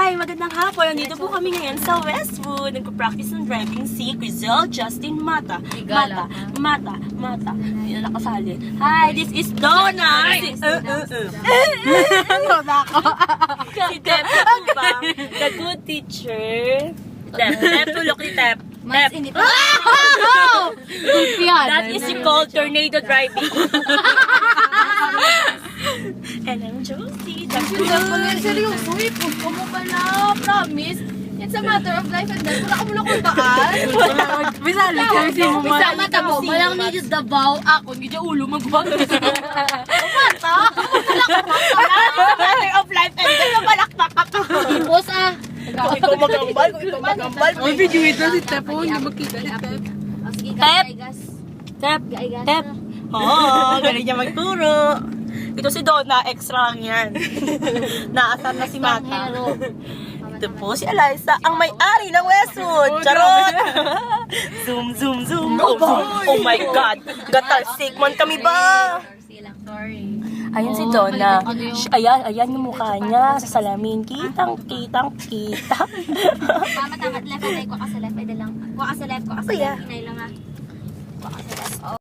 Hi! Magandang hapon. Nandito po kami ngayon sa Westwood. Nagpa-practice ng driving si Grizel Justin Mata. Mata. Hindi na nakasali. Hi! This is Donna! Si Tep po ba? The good teacher. Tep, tulok ni Tep. Mas init. That is called tornado driving. And I'm Josie. Seryoso, ipod ko mo pala. Promise. It's a matter of life and death. Wala ka muna kung taan. Bisali kasi mo Bisa mata mo. Walang needed dabaw. Ako, hindi dyan ulo magbago. Mata? Matter of life and death. Nabalakpak ako. Boss ah. Kung ikaw magambal. Ang video ito si Tepo, hindi makita ni Tep. Sige, Tep. gaigas. Tep. Gaigas. Tep. Oo, galing niya magturo. Ito si Donna, extra lang yan. Naasar na si Mata. Hero. Ito po si Eliza, ang may-ari ng Westwood. Charot! Zoom. Oh my God! Gatalsik man kami ba? Sorry. Ayun si Donna. Ayan yung mukha niya sa salamin. Kitang. Tama. Left and right. Kuha ka sa left. Kuha ka sa left. Kuha ka sa Kuya. left. Inay lang ah. Kuha ka sa left.